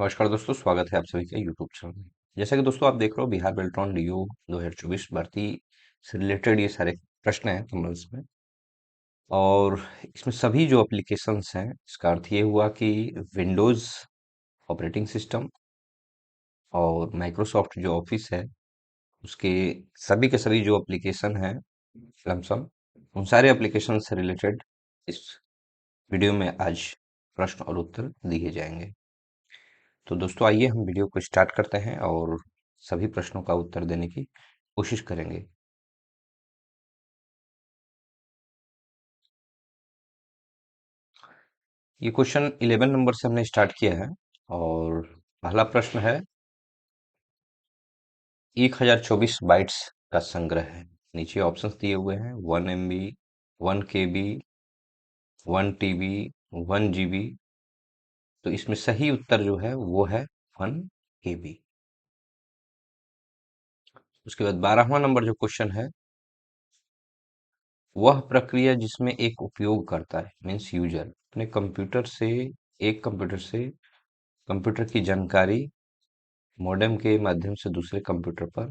नमस्कार दोस्तों, स्वागत है आप सभी का यूट्यूब चैनल में। जैसा कि दोस्तों आप देख रहे हो, बिहार बेल्ट्रॉन डीओ 2024 भर्ती से रिलेटेड ये सारे प्रश्न हैं कमर्स में। और इसमें सभी जो एप्लीकेशंस हैं, इसका अर्थ ये हुआ कि विंडोज ऑपरेटिंग सिस्टम और माइक्रोसॉफ्ट जो ऑफिस है उसके सभी के सभी जो एप्लीकेशन हैं लमसम, उन सारे एप्लीकेशन से रिलेटेड इस वीडियो में आज प्रश्न और उत्तर दिए जाएंगे। तो दोस्तों आइए हम वीडियो को स्टार्ट करते हैं और सभी प्रश्नों का उत्तर देने की कोशिश करेंगे। ये क्वेश्चन 11 नंबर से हमने स्टार्ट किया है और पहला प्रश्न है 1024 बाइट्स का संग्रह है। नीचे ऑप्शंस दिए हुए हैं 1 MB, 1 KB, 1 TB, 1 GB। तो इसमें सही उत्तर जो है वो है 1 KB। उसके बाद 12वां नंबर जो क्वेश्चन है, वह प्रक्रिया जिसमें एक उपयोगकर्ता है मीन्स यूजर अपने कंप्यूटर से एक कंप्यूटर से कंप्यूटर की जानकारी मॉडेम के माध्यम से दूसरे कंप्यूटर पर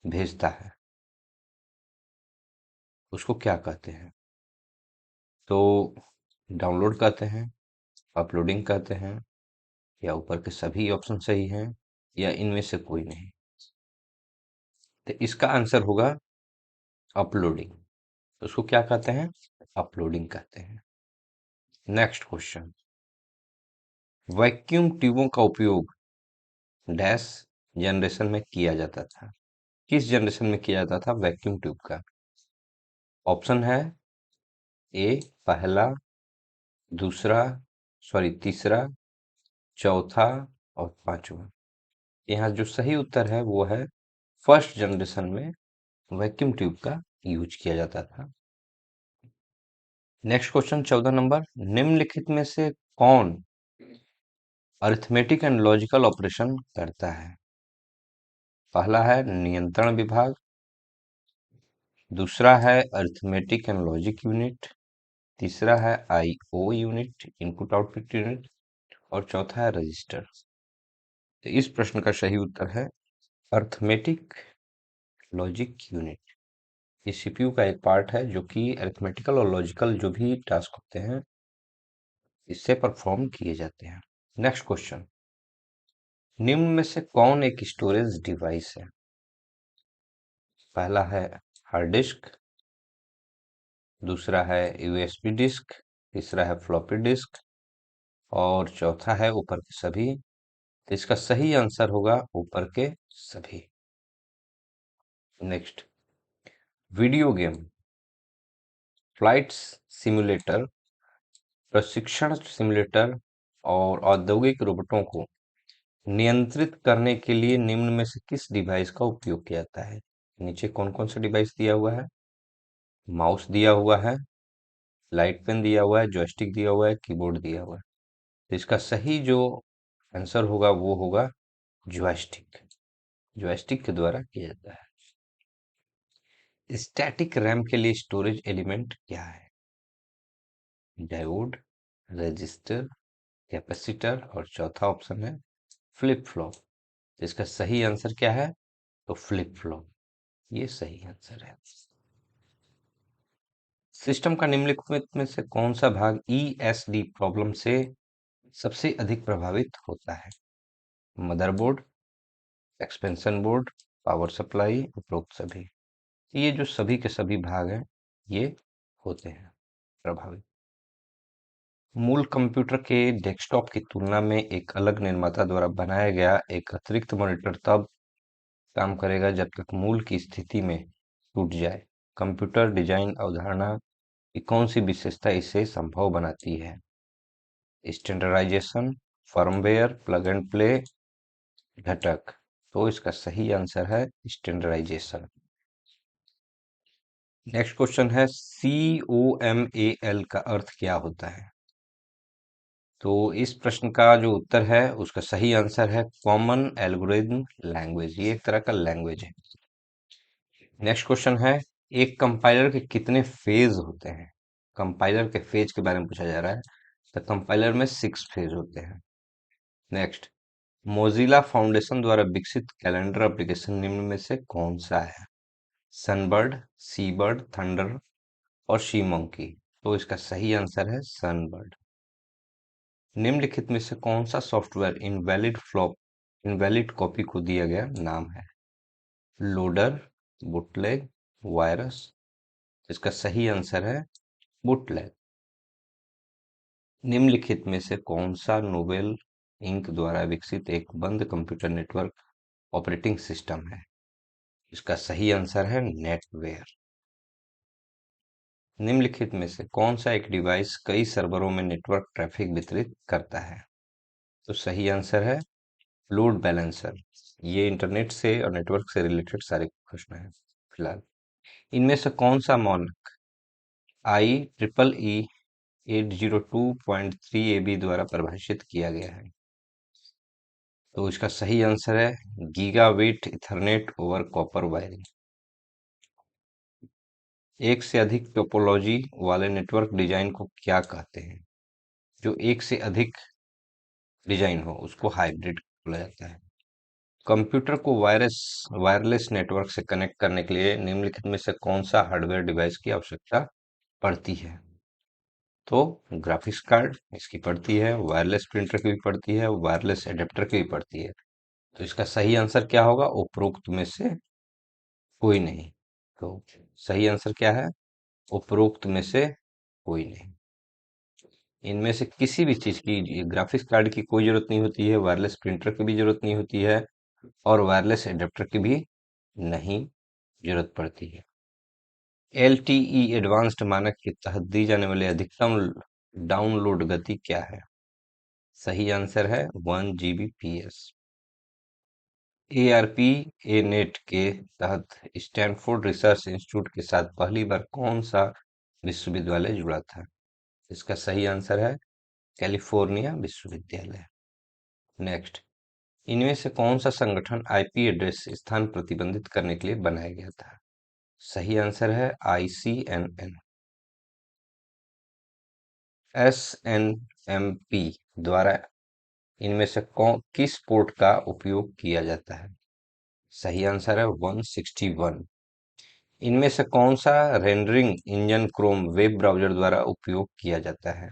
भेजता है, उसको क्या कहते हैं? तो डाउनलोड कहते हैं, अपलोडिंग कहते हैं, या ऊपर के सभी ऑप्शन सही हैं, या इनमें से कोई नहीं? तो इसका आंसर होगा अपलोडिंग। तो उसको क्या कहते हैं? अपलोडिंग कहते हैं। नेक्स्ट क्वेश्चन, वैक्यूम ट्यूबों का उपयोग डैश जनरेशन में किया जाता था। किस जनरेशन में किया जाता था वैक्यूम ट्यूब का? ऑप्शन है ए पहला, दूसरा, सॉरी तीसरा, चौथा और पांचवा। यहाँ जो सही उत्तर है वो है फर्स्ट जनरेशन में वैक्यूम ट्यूब का यूज किया जाता था। नेक्स्ट क्वेश्चन 14 नंबर, निम्नलिखित में से कौन अरिथमेटिक एंड लॉजिकल ऑपरेशन करता है? पहला है नियंत्रण विभाग, दूसरा है अरिथमेटिक एंड लॉजिक यूनिट, तीसरा है IO unit input output unit, और चौथा है रजिस्टर। तो इस प्रश्न का सही उत्तर है अरिथमेटिक लॉजिक यूनिट। ये सीपीयू का एक पार्ट है जो कि अरिथमेटिकल और लॉजिकल जो भी टास्क होते हैं इससे परफॉर्म किए जाते हैं। नेक्स्ट क्वेश्चन, निम्न में से कौन एक स्टोरेज डिवाइस है? पहला है हार्ड डिस्क, दूसरा है यूएसबी डिस्क, तीसरा है फ्लॉपी डिस्क, और चौथा है ऊपर के सभी। तो इसका सही आंसर होगा ऊपर के सभी। Next, video game, flight simulator, प्रशिक्षण सिमुलेटर और औद्योगिक रोबोटों को नियंत्रित करने के लिए निम्न में से किस डिवाइस का उपयोग किया जाता है? नीचे कौन कौन सा डिवाइस दिया हुआ है? माउस दिया हुआ है, लाइट पेन दिया हुआ है, जॉयस्टिक दिया हुआ है, कीबोर्ड दिया हुआ है। तो इसका सही जो आंसर होगा वो होगा जॉयस्टिक। जॉयस्टिक के द्वारा किया जाता है। स्टैटिक रैम के लिए स्टोरेज एलिमेंट क्या है? डायोड, रजिस्टर, कैपेसिटर, और चौथा ऑप्शन है फ्लिप फ्लॉप। तो इसका सही आंसर क्या है? तो फ्लिप फ्लॉप, ये सही आंसर है। सिस्टम का निम्नलिखित में से कौन सा भाग ईएसडी प्रॉब्लम से सबसे अधिक प्रभावित होता है? Motherboard, expansion board, power supply, उपरोक्त सभी। ये जो सभी के सभी भाग हैं ये होते हैं प्रभावित। मूल कंप्यूटर के डेस्कटॉप की तुलना में एक अलग निर्माता द्वारा बनाया गया एक अतिरिक्त मॉनिटर तब काम करेगा जब तक मूल की स्थिति में टूट जाए। कंप्यूटर डिजाइन अवधारणा की कौन सी विशेषता इसे संभव बनाती है? Standardization, firmware, plug and play, घटक। तो इसका सही आंसर है स्टैंडर्डाइजेशन। नेक्स्ट क्वेश्चन है COMAL का अर्थ क्या होता है? तो इस प्रश्न का जो उत्तर है उसका सही आंसर है कॉमन एल्गोरिथम लैंग्वेज। ये एक तरह का लैंग्वेज है। नेक्स्ट क्वेश्चन है, एक कंपाइलर के कितने फेज होते हैं? कंपाइलर के फेज के बारे में पूछा जा रहा है। तो कंपाइलर में 6 फेज होते हैं। नेक्स्ट, मोजिला फाउंडेशन द्वारा विकसित कैलेंडर एप्लीकेशन निम्न में से कौन सा है? सनबर्ड, सीबर्ड, थंडर और शी मंकी। तो इसका सही आंसर है सनबर्ड। निम्नलिखित में से कौन सा सॉफ्टवेयर इनवैलिड कॉपी को दिया गया नाम है? Loader, bootleg, virus. इसका सही आंसर है बुटलेग। निम्नलिखित में से कौन सा नोवेल इंक द्वारा विकसित एक बंद कंप्यूटर नेटवर्क ऑपरेटिंग सिस्टम है? इसका सही आंसर है नेटवेयर। निम्नलिखित में से कौन सा एक डिवाइस कई सर्वरों में नेटवर्क ट्रैफिक वितरित करता है? तो सही आंसर है लोड बैलेंसर। ये इंटरनेट से और नेटवर्क से रिलेटेड सारे प्रश्न हैं फिलहाल। इनमें से कौन सा मानक IEEE 802.3 AB द्वारा परिभाषित किया गया है? तो इसका सही आंसर है gigabit Ethernet over copper wiring. एक से अधिक टोपोलॉजी वाले नेटवर्क डिजाइन को क्या कहते हैं? जो एक से अधिक डिजाइन हो उसको हाइब्रिड बोला जाता है। कंप्यूटर को वायरलेस नेटवर्क से कनेक्ट करने के लिए निम्नलिखित में से कौन सा हार्डवेयर डिवाइस की आवश्यकता पड़ती है? तो ग्राफिक्स कार्ड इसकी पड़ती है, वायरलेस प्रिंटर की भी पड़ती है, वायरलेस एडेप्टर की भी पड़ती है। तो इसका सही आंसर क्या होगा? उपरोक्त में से कोई नहीं। तो सही आंसर क्या है? उपरोक्त में से कोई नहीं। इनमें से किसी भी चीज की ग्राफिक्स कार्ड की कोई जरूरत नहीं होती है, वायरलेस प्रिंटर की भी जरूरत नहीं होती है और वायरलेस एडेप्टर की भी नहीं जरूरत पड़ती है। LTE एडवांस्ड मानक के तहत दी जाने वाली अधिकतम डाउनलोड गति क्या है? सही आंसर है 1 Gbps। ARP ए नेट के तहत स्टैनफोर्ड रिसर्च इंस्टीट्यूट के साथ पहली बार कौन सा विश्वविद्यालय जुड़ा था? इसका सही आंसर है कैलिफोर्निया विश्वविद्यालय। नेक्स्ट, इनमें से कौन सा संगठन IP एड्रेस स्थान प्रतिबंधित करने के लिए बनाया गया था? सही आंसर है ICNN। SNMP द्वारा इनमें से कौन किस पोर्ट का उपयोग किया जाता है? सही आंसर है 161। इनमें से कौन सा rendering engine Chrome web browser द्वारा उपयोग किया जाता है?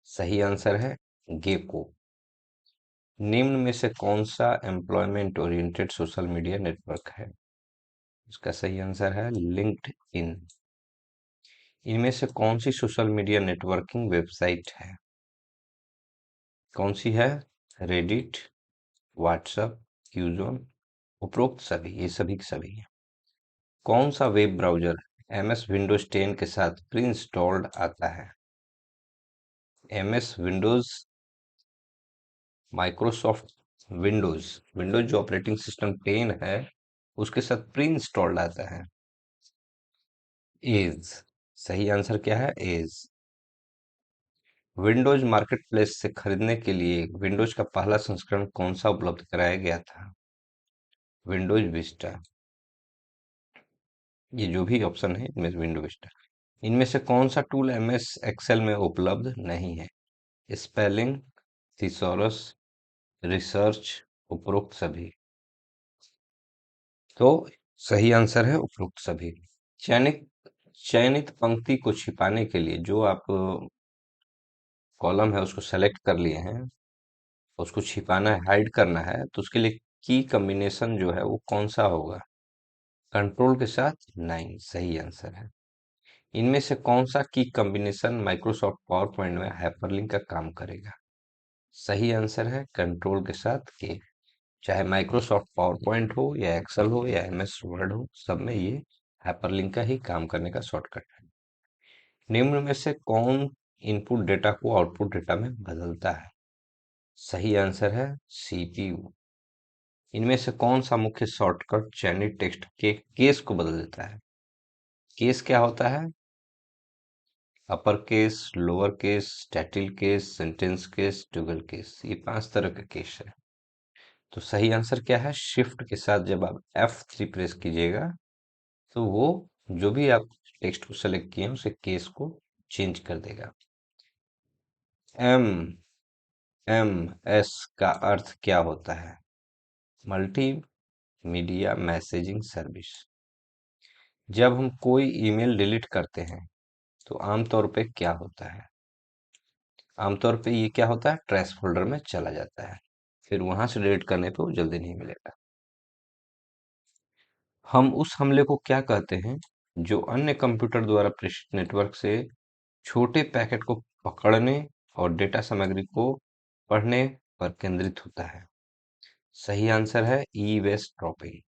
सही आंसर है गेको। निम्न में से कौन सा employment oriented social media network है? इसका सही आंसर है लिंक्ड इन। इनमें से कौन सी सोशल मीडिया नेटवर्किंग वेबसाइट है? कौन सी है? रेडिट, व्हाट्सएप, क्यूजोन, उपरोक्त सभी, ये सभी के सभी हैं। कौन सा वेब ब्राउज़र MS विंडोज 10 के साथ प्री इंस्टॉल्ड आता है? MS Windows, Microsoft Windows, Windows जो ऑपरेटिंग सिस्टम 10 है उसके साथ प्री इंस्टॉल्ड आता है। एज। सही आंसर क्या है? एज। विंडोज मार्केटप्लेस से खरीदने के लिए विंडोज का पहला संस्करण कौन सा उपलब्ध कराया गया था? Windows Vista. ये जो भी ऑप्शन है इनमें से विंडो विस्टा। इनमें से कौन सा टूल MS एक्सेल में उपलब्ध नहीं है? स्पेलिंग, थिसॉरस, रिसर्च, उपरोक्त सभी। तो सही आंसर है उपरोक्त सभी। चयनित चयनित पंक्ति को छिपाने के लिए जो आप कॉलम है उसको सेलेक्ट कर लिए हैं, उसको छिपाना है, हाइड करना है, तो उसके लिए की कॉम्बिनेशन जो है वो कौन सा होगा? कंट्रोल के साथ 9 सही आंसर है। इनमें से कौन सा की कॉम्बिनेशन माइक्रोसॉफ्ट पावर पॉइंट में हाइपरलिंक का काम करेगा? सही आंसर है कंट्रोल के साथ के। चाहे माइक्रोसॉफ्ट पावर पॉइंट हो या एक्सेल हो या MS वर्ड हो, सब में ये हाइपरलिंक का ही काम करने का शॉर्टकट है। निम्न में से कौन इनपुट डेटा को आउटपुट डेटा में बदलता है? सही आंसर है CPU। इनमें से कौन सा मुख्य शॉर्टकट चयनित टेक्स्ट के केस को बदल देता है? केस क्या होता है? Upper case, lower case, title case, sentence case, toggle case, ये 5 तरह के केस है। तो सही आंसर क्या है? शिफ्ट के साथ जब आप F3 प्रेस कीजिएगा तो वो जो भी आप टेक्स्ट को सेलेक्ट किए हैं उसे केस को चेंज कर देगा। M एम एस का अर्थ क्या होता है? Multi media messaging service. जब हम कोई ईमेल डिलीट करते हैं तो आमतौर पे क्या होता है? आमतौर पे ये क्या होता है, ट्रैश फोल्डर में चला जाता है, फिर वहां से डिलीट करने पे वो जल्दी नहीं मिलेगा। हम उस हमले को क्या कहते हैं जो अन्य कंप्यूटर द्वारा प्रेषित नेटवर्क से छोटे पैकेट को पकड़ने और डेटा सामग्री को पढ़ने पर केंद्रित होता है? सही आंसर है ई वेस्ट ड्रॉपिंग।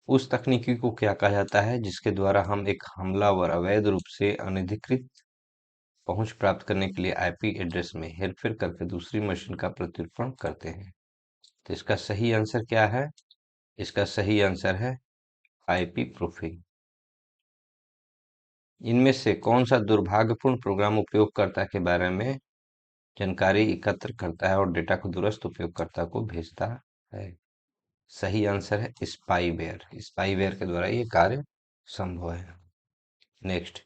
उस तकनीकी को क्या कहा जाता है जिसके द्वारा हम एक हमलावर अवैध रूप से अनधिकृत पहुंच प्राप्त करने के लिए आईपी एड्रेस में हेरफेर करके दूसरी मशीन का प्रत्युत्पन्न करते हैं? तो इसका सही आंसर क्या है? इसका सही आंसर है आईपी प्रूफिंग। इनमें से कौन सा दुर्भाग्यपूर्ण प्रोग्राम उपयोगकर्ता के बारे में जानकारी एकत्र करता है और डेटा को दूरस्थ उपयोगकर्ता को भेजता है? सही आंसर है स्पाईवेयर। स्पाईवेयर के द्वारा ये कार्य संभव है। Next,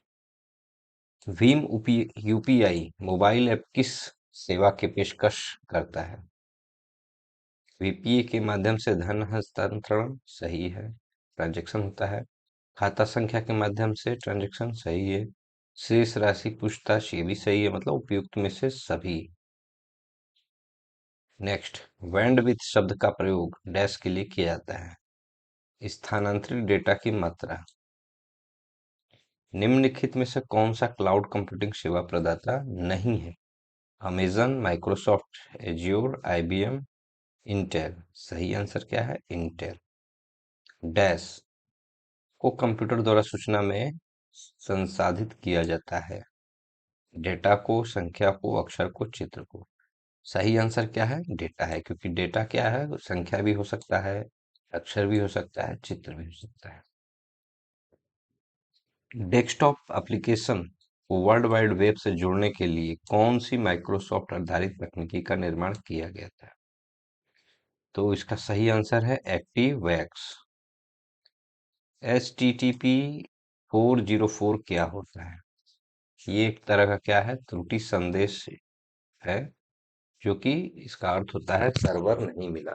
Bhim UPI mobile app किस सेवा की पेशकश करता है? वीपीए के माध्यम से धन हस्तांतरण सही है, ट्रांजैक्शन होता है। खाता संख्या के माध्यम से ट्रांजैक्शन सही है। शेष राशि पूछताछ ये भी सही है, मतलब उपयुक्त में से सभी। नेक्स्ट, बैंडविड्थ शब्द का प्रयोग डैश के लिए किया जाता है? स्थानांतरित डेटा की मात्रा। निम्नलिखित में से कौन सा क्लाउड कंप्यूटिंग सेवा प्रदाता नहीं है? Amazon, Microsoft azure, IBM, Intel. सही आंसर क्या है? इंटेल। डैश को कंप्यूटर द्वारा सूचना में संसाधित किया जाता है? डेटा को, संख्या को, अक्षर को, चित्र को। सही आंसर क्या है? डेटा है, क्योंकि डेटा क्या है, संख्या भी हो सकता है, अक्षर भी हो सकता है, चित्र भी हो सकता है। डेस्कटॉप एप्लीकेशन को वर्ल्ड वाइड वेब से जोड़ने के लिए कौन सी माइक्रोसॉफ्ट आधारित तकनीकी का निर्माण किया गया था? तो इसका सही आंसर है एक्टिवैक्स। HTTP 404 क्या होता है? ये एक तरह का क्या है, त्रुटि संदेश है, जो कि इसका अर्थ होता है सर्वर नहीं मिला।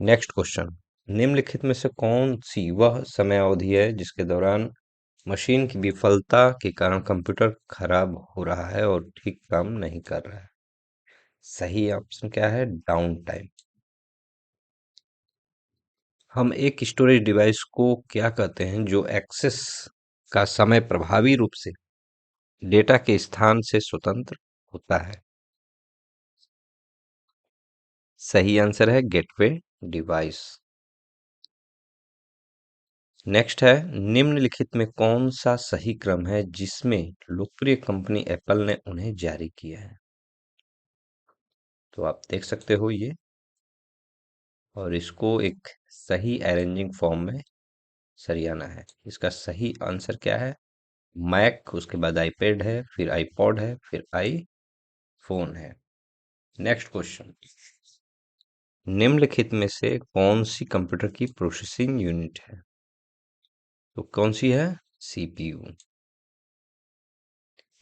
नेक्स्ट क्वेश्चन, निम्नलिखित में से कौन सी वह समय अवधि है जिसके दौरान मशीन की विफलता के कारण कंप्यूटर खराब हो रहा है और ठीक काम नहीं कर रहा है? सही ऑप्शन क्या है? Down time. हम एक स्टोरेज डिवाइस को क्या कहते हैं जो एक्सेस का समय प्रभावी रूप से डेटा के स्थान से स्वतंत्र होता है? सही आंसर है गेटवे डिवाइस। नेक्स्ट है, निम्नलिखित में कौन सा सही क्रम है जिसमें लोकप्रिय कंपनी एप्पल ने उन्हें जारी किया है? तो आप देख सकते हो ये, और इसको एक सही अरेंजिंग फॉर्म में सरियाना है। इसका सही आंसर क्या है? मैक, उसके बाद आईपैड है, फिर आईपॉड है, फिर आईफोन है। नेक्स्ट क्वेश्चन, निम्नलिखित में से कौन सी कंप्यूटर की प्रोसेसिंग यूनिट है? तो कौन सी है? सीपीयू।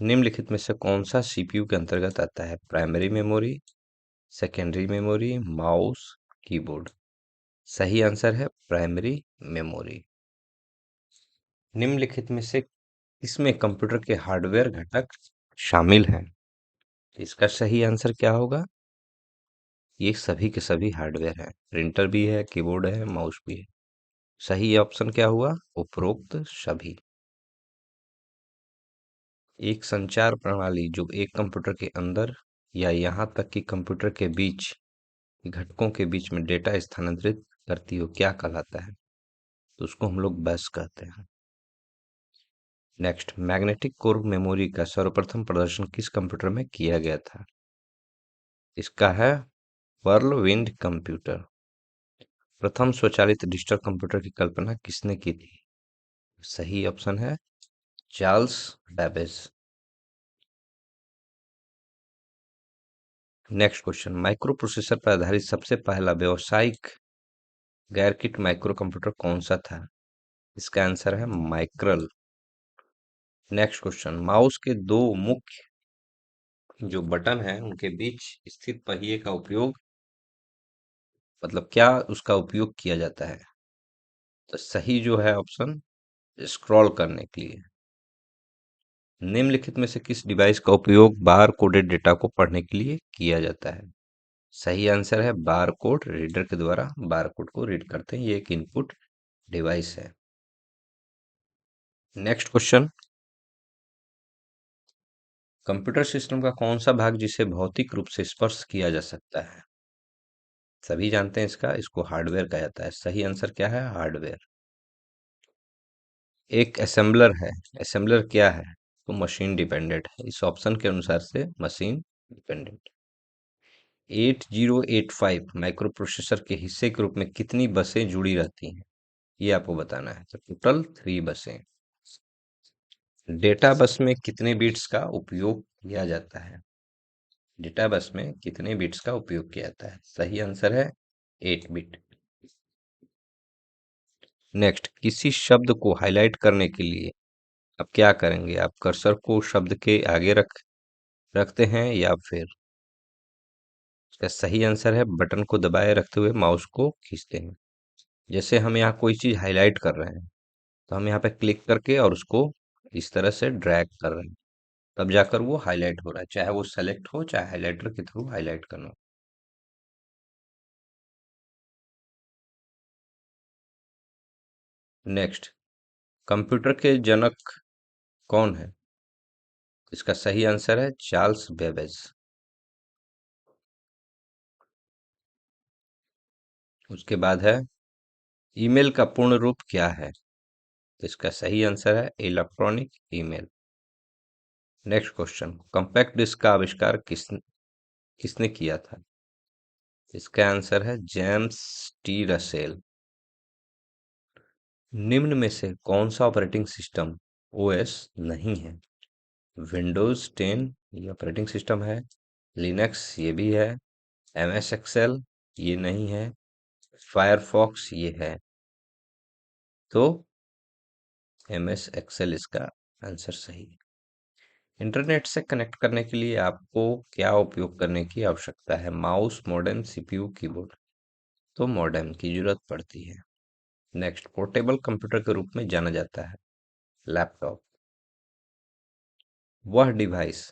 निम्नलिखित में से कौन सा सीपीयू के अंतर्गत आता है? Primary memory, secondary memory, mouse, keyboard. सही आंसर है प्राइमरी मेमोरी। निम्नलिखित में से इसमें कंप्यूटर के हार्डवेयर घटक शामिल हैं? इसका सही आंसर क्या होगा? ये सभी के सभी हार्डवेयर हैं, प्रिंटर भी है, कीबोर्ड है, माउस भी है। सही ऑप्शन क्या हुआ? उपरोक्त सभी। एक संचार प्रणाली जो एक कंप्यूटर के अंदर या यहां तक कि कंप्यूटर के बीच घटकों के बीच में डेटा स्थानांतरित करती हो क्या कहलाता है? तो उसको हम लोग बस कहते हैं। नेक्स्ट, मैग्नेटिक कोर मेमोरी का सर्वप्रथम प्रदर्शन किस कंप्यूटर में किया गया था? इसका है व्हर्लविंड कंप्यूटर। प्रथम स्वचालित डिजिटल कंप्यूटर की कल्पना किसने की थी? सही ऑप्शन है Charles Babbage. Next question, micro processor पर आधारित सबसे पहला व्यावसायिक गैर किट माइक्रो कंप्यूटर कौन सा था? इसका आंसर है माइक्रल। नेक्स्ट क्वेश्चन, माउस के दो मुख्य जो बटन है उनके बीच स्थित पहिए का उपयोग, मतलब क्या उसका उपयोग किया जाता है? तो सही जो है ऑप्शन, स्क्रॉल करने के लिए। निम्नलिखित में से किस डिवाइस का उपयोग बार कोडेड डेटा को पढ़ने के लिए किया जाता है? सही आंसर है बार कोड। रीडर के द्वारा बार कोड को रीड करते हैं, ये एक इनपुट डिवाइस है। नेक्स्ट क्वेश्चन, कंप्यूटर सिस्टम का कौन सा भाग जिसे भौतिक रूप से स्पर्श किया जा सकता है? सभी जानते हैं इसको हार्डवेयर कहा जाता है। सही आंसर क्या है? हार्डवेयर। एक असेंबलर है। असेंबलर क्या है? तो मशीन डिपेंडेंट है। इस ऑप्शन के अनुसार से मशीन डिपेंडेंट। 8085 माइक्रो प्रोसेसर के हिस्से के रूप में कितनी बसें जुड़ी रहती हैं, ये आपको बताना है। तो टोटल 3 बसें। डेटा बस में कितने बिट्स का उपयोग किया जाता है? डेटा बस में कितने बिट्स का उपयोग किया जाता है? सही आंसर है 8 बिट। नेक्स्ट, किसी शब्द को हाईलाइट करने के लिए आप क्या करेंगे? आप कर्सर को शब्द के आगे रखते हैं या फिर इसका सही आंसर है बटन को दबाए रखते हुए माउस को खींचते हैं। जैसे हम यहाँ कोई चीज हाईलाइट कर रहे हैं तो हम यहाँ पे क्लिक करके और उसको इस तरह से ड्रैग कर रहे हैं, तब जाकर वो हाईलाइट हो रहा है, चाहे वो सेलेक्ट हो चाहे हाईलाइटर के थ्रू हाईलाइट करना हो। नेक्स्ट, कंप्यूटर के जनक कौन है? इसका सही आंसर है चार्ल्स बेबेज। उसके बाद है, ईमेल का पूर्ण रूप क्या है? तो इसका सही आंसर है electronic email. Next question, compact disc का आविष्कार किसने किया था? इसका आंसर है जेम्स टी रसेल। निम्न में से कौन सा ऑपरेटिंग सिस्टम ओएस नहीं है? विंडोज 10 ये ऑपरेटिंग सिस्टम है, लिनक्स ये भी है, एमएस एक्सेल ये नहीं है, फायरफॉक्स ये है। तो एमएस एक्सेल इसका आंसर सही है। इंटरनेट से कनेक्ट करने के लिए आपको क्या उपयोग करने की आवश्यकता है? Mouse, modem, CPU, keyboard. तो मॉडेम की जरूरत पड़ती है। नेक्स्ट, पोर्टेबल कंप्यूटर के रूप में जाना जाता है लैपटॉप। वह डिवाइस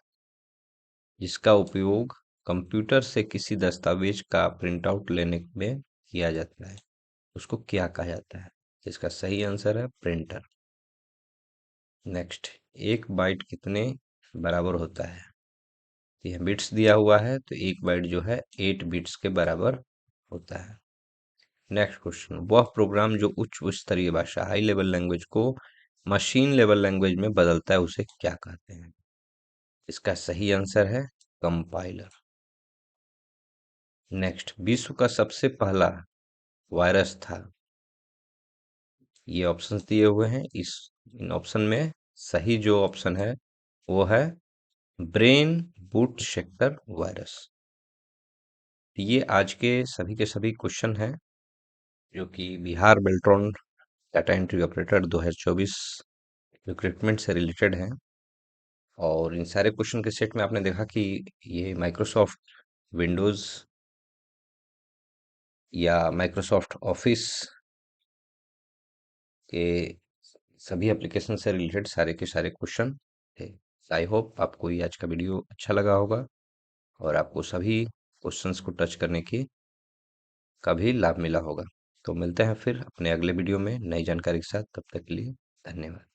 जिसका उपयोग कंप्यूटर से किसी दस्तावेज का प्रिंटआउट लेने में किया जाता है, उसको क्या कहा जाता है? इसका सही आंसर है प्रिंटर। नेक्स्ट, एक बाइट कितने बराबर होता है? यह बिट्स दिया हुआ है तो एक बाइट जो है 8 बिट्स के बराबर होता है। नेक्स्ट क्वेश्चन, वह प्रोग्राम जो उच्च स्तरीय भाषा हाई लेवल लैंग्वेज को मशीन लेवल लैंग्वेज में बदलता है उसे क्या कहते हैं? इसका सही आंसर है कंपाइलर। नेक्स्ट, विश्व का सबसे पहला वायरस था। ये ऑप्शंस दिए हुए हैं, इन ऑप्शन में सही जो ऑप्शन है वो है ब्रेन बूट शेकर वायरस। ये आज के सभी क्वेश्चन हैं जो कि Bihar Beltron data entry operator 2024 recruitment से रिलेटेड हैं। और इन सारे क्वेश्चन के सेट में आपने देखा कि ये माइक्रोसॉफ्ट विंडोज या माइक्रोसॉफ्ट ऑफिस के सभी एप्लीकेशन से रिलेटेड सारे के सारे क्वेश्चन थे। आई होप आपको ये आज का वीडियो अच्छा लगा होगा और आपको सभी क्वेश्चंस को टच करने की का भी लाभ मिला होगा। तो मिलते हैं फिर अपने अगले वीडियो में नई जानकारी के साथ। तब तक के लिए धन्यवाद।